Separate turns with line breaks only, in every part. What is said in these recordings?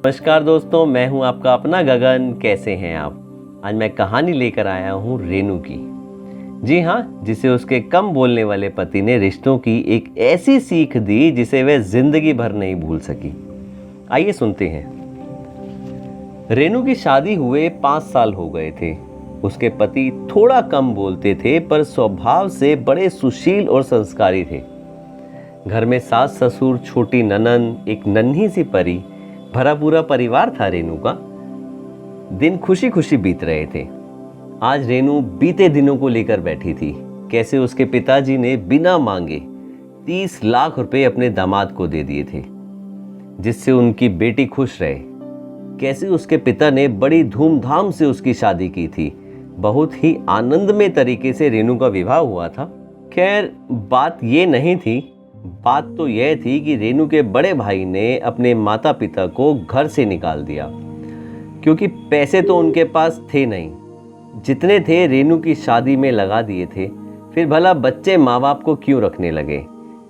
नमस्कार दोस्तों, मैं हूं आपका अपना गगन। कैसे हैं आप? आज मैं कहानी लेकर आया हूं रेनू की। जी हाँ, जिसे उसके कम बोलने वाले पति ने रिश्तों की एक ऐसी सीख दी जिसे वह जिंदगी भर नहीं भूल सकी। आइए सुनते हैं। रेनू की शादी हुए 5 साल हो गए थे। उसके पति थोड़ा कम बोलते थे पर स्वभाव से बड़े सुशील और संस्कारी थे। घर में सास ससुर, छोटी ननंद, एक नन्ही सी परी, भरा पूरा परिवार था रेनू का। दिन खुशी खुशी बीत रहे थे। आज रेनू बीते दिनों को लेकर बैठी थी। कैसे उसके पिताजी ने बिना मांगे 30 लाख रुपए अपने दामाद को दे दिए थे, जिससे उनकी बेटी खुश रहे। कैसे उसके पिता ने बड़ी धूमधाम से उसकी शादी की थी। बहुत ही आनंदमय तरीके से रेनू का विवाह हुआ था। खैर, बात ये नहीं थी। बात तो यह थी कि रेनू के बड़े भाई ने अपने माता पिता को घर से निकाल दिया, क्योंकि पैसे तो उनके पास थे नहीं। जितने थे रेनू की शादी में लगा दिए थे। फिर भला बच्चे माँ बाप को क्यों रखने लगे।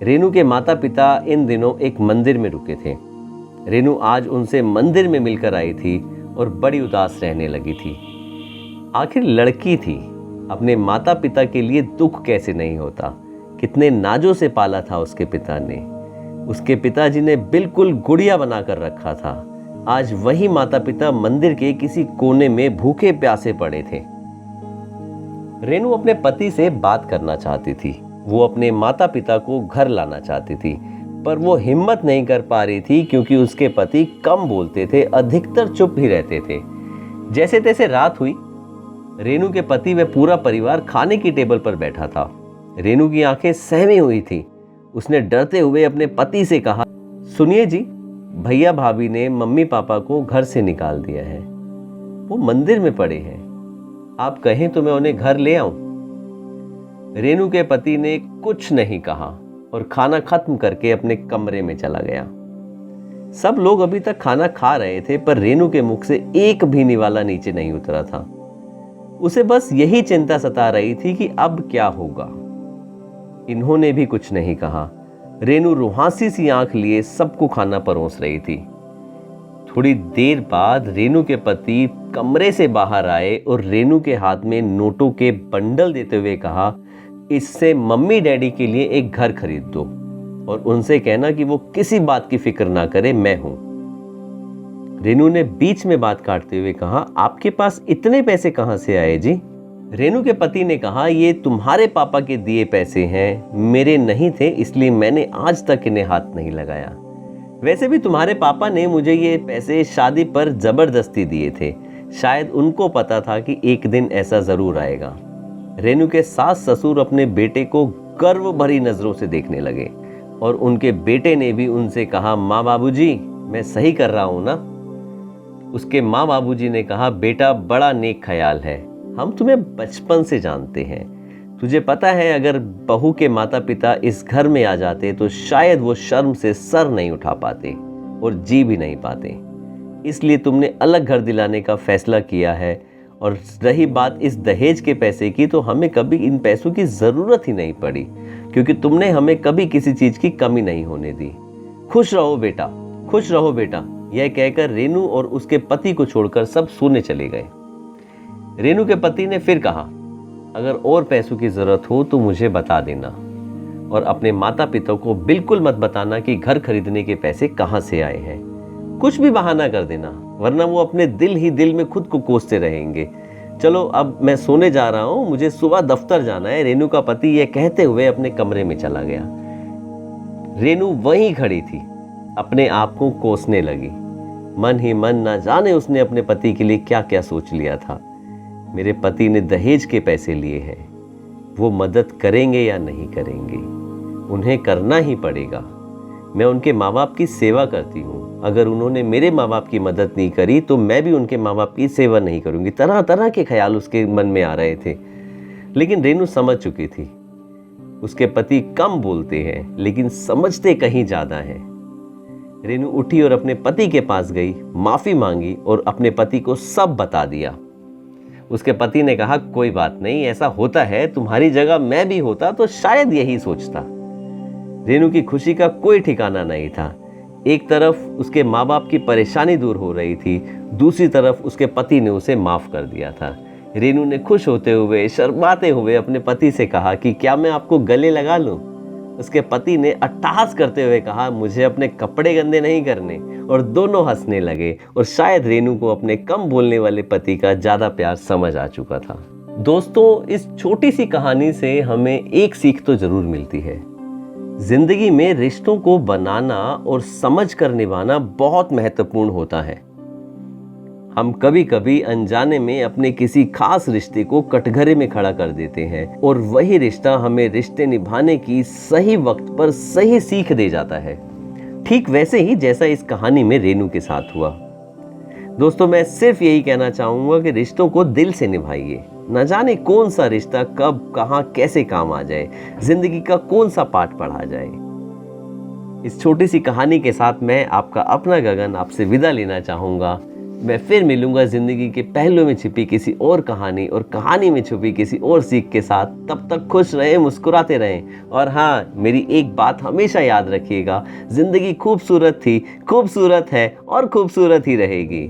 रेनू के माता पिता इन दिनों एक मंदिर में रुके थे। रेनू आज उनसे मंदिर में मिलकर आई थी और बड़ी उदास रहने लगी थी। आखिर लड़की थी, अपने माता पिता के लिए दुख कैसे नहीं होता। कितने नाजों से पाला था उसके पिता ने। उसके पिताजी ने बिल्कुल गुड़िया बनाकर रखा था। आज वही माता पिता मंदिर के किसी कोने में भूखे प्यासे पड़े थे। रेनू अपने पति से बात करना चाहती थी। वो अपने माता पिता को घर लाना चाहती थी, पर वो हिम्मत नहीं कर पा रही थी, क्योंकि उसके पति कम बोलते थे, अधिकतर चुप ही रहते थे। जैसे तैसे रात हुई। रेनू के पति व पूरा परिवार खाने की टेबल पर बैठा था। रेनू की आंखें सहमी हुई थी। उसने डरते हुए अपने पति से कहा, सुनिए जी, भैया भाभी ने मम्मी पापा को घर से निकाल दिया है। वो मंदिर में पड़े हैं। आप कहें तो मैं उन्हें घर ले आऊं। रेनू के पति ने कुछ नहीं कहा और खाना खत्म करके अपने कमरे में चला गया। सब लोग अभी तक खाना खा रहे थे, पर रेनू के मुख से एक भी निवाला नीचे नहीं उतरा था। उसे बस यही चिंता सता रही थी कि अब क्या होगा। इन्होंने भी कुछ नहीं कहा। रेनू रुहासी सी आंख लिए सबको खाना परोस रही थी। थोड़ी देर बाद रेनू के पति कमरे से बाहर आए और रेनू के हाथ में नोटों के बंडल देते हुए कहा, इससे मम्मी डैडी के लिए एक घर खरीद दो और उनसे कहना कि वो किसी बात की फिक्र ना करे, मैं हूं। रेनू ने बीच में बात काटते हुए कहा, आपके पास इतने पैसे कहां से आए जी? रेनू के पति ने कहा, ये तुम्हारे पापा के दिए पैसे हैं, मेरे नहीं थे, इसलिए मैंने आज तक इन्हें हाथ नहीं लगाया। वैसे भी तुम्हारे पापा ने मुझे ये पैसे शादी पर जबरदस्ती दिए थे। शायद उनको पता था कि एक दिन ऐसा जरूर आएगा। रेनू के सास ससुर अपने बेटे को गर्व भरी नजरों से देखने लगे और उनके बेटे ने भी उनसे कहा, माँ बाबूजी, मैं सही कर रहा हूं ना? उसके माँ बाबूजी ने कहा, बेटा, बड़ा नेक ख्याल है। हम तुम्हें बचपन से जानते हैं। तुझे पता है, अगर बहू के माता पिता इस घर में आ जाते तो शायद वो शर्म से सर नहीं उठा पाते और जी भी नहीं पाते। इसलिए तुमने अलग घर दिलाने का फैसला किया है। और रही बात इस दहेज के पैसे की, तो हमें कभी इन पैसों की जरूरत ही नहीं पड़ी, क्योंकि तुमने हमें कभी किसी चीज की कमी नहीं होने दी। खुश रहो बेटा, खुश रहो बेटा। यह कहकर रेनू और उसके पति को छोड़कर सब सोने चले गए। रेनू के पति ने फिर कहा, अगर और पैसों की जरूरत हो तो मुझे बता देना, और अपने माता पिता को बिल्कुल मत बताना कि घर खरीदने के पैसे कहां से आए हैं। कुछ भी बहाना कर देना, वरना वो अपने दिल ही दिल में खुद को कोसते रहेंगे। चलो, अब मैं सोने जा रहा हूं, मुझे सुबह दफ्तर जाना है। रेनू का पति यह कहते हुए अपने कमरे में चला गया। रेनू वहीं खड़ी थी, अपने आप को कोसने लगी। मन ही मन ना जाने उसने अपने पति के लिए क्या क्या सोच लिया था। मेरे पति ने दहेज के पैसे लिए हैं, वो मदद करेंगे या नहीं करेंगे? उन्हें करना ही पड़ेगा। मैं उनके माँ बाप की सेवा करती हूँ। अगर उन्होंने मेरे माँ बाप की मदद नहीं करी तो मैं भी उनके माँ बाप की सेवा नहीं करूँगी। तरह तरह के ख्याल उसके मन में आ रहे थे, लेकिन रेनू समझ चुकी थी, उसके पति कम बोलते हैं लेकिन समझते कहीं ज़्यादा हैं। रेनू उठी और अपने पति के पास गई, माफ़ी मांगी और अपने पति को सब बता दिया। उसके पति ने कहा, कोई बात नहीं, ऐसा होता है, तुम्हारी जगह मैं भी होता तो शायद यही सोचता। रेनू की खुशी का कोई ठिकाना नहीं था। एक तरफ उसके माँ बाप की परेशानी दूर हो रही थी, दूसरी तरफ उसके पति ने उसे माफ़ कर दिया था। रेनू ने खुश होते हुए, शर्माते हुए अपने पति से कहा कि क्या मैं आपको गले लगा लूं? उसके पति ने अट्टहास करते हुए कहा, मुझे अपने कपड़े गंदे नहीं करने, और दोनों हंसने लगे। और शायद रेनू को अपने कम बोलने वाले पति का ज़्यादा प्यार समझ आ चुका था। दोस्तों, इस छोटी सी कहानी से हमें एक सीख तो जरूर मिलती है। जिंदगी में रिश्तों को बनाना और समझ कर निभाना बहुत महत्वपूर्ण होता है। हम कभी कभी अनजाने में अपने किसी खास रिश्ते को कटघरे में खड़ा कर देते हैं, और वही रिश्ता हमें रिश्ते निभाने की सही वक्त पर सही सीख दे जाता है। ठीक वैसे ही जैसा इस कहानी में रेनू के साथ हुआ। दोस्तों, मैं सिर्फ यही कहना चाहूंगा कि रिश्तों को दिल से निभाइए। न जाने कौन सा रिश्ता कब कहां कैसे काम आ जाए, जिंदगी का कौन सा पाठ पढ़ा जाए। इस छोटी सी कहानी के साथ मैं आपका अपना गगन आपसे विदा लेना चाहूंगा। मैं फिर मिलूंगा जिंदगी के पहलू में छिपी किसी और कहानी और कहानी में छुपी किसी और सीख के साथ। तब तक खुश रहें, मुस्कुराते रहें। और हाँ, मेरी एक बात हमेशा याद रखिएगा, जिंदगी खूबसूरत थी, खूबसूरत है और खूबसूरत ही रहेगी।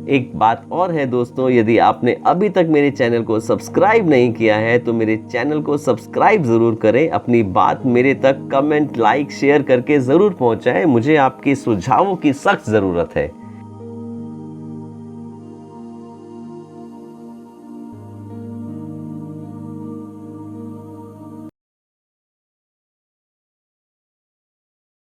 एक बात और है दोस्तों, यदि आपने अभी तक मेरे चैनल को सब्सक्राइब नहीं किया है तो मेरे चैनल को सब्सक्राइब ज़रूर करें। अपनी बात मेरे तक कमेंट, लाइक, शेयर करके ज़रूर पहुंचाएं। मुझे आपके सुझावों की सख्त ज़रूरत है।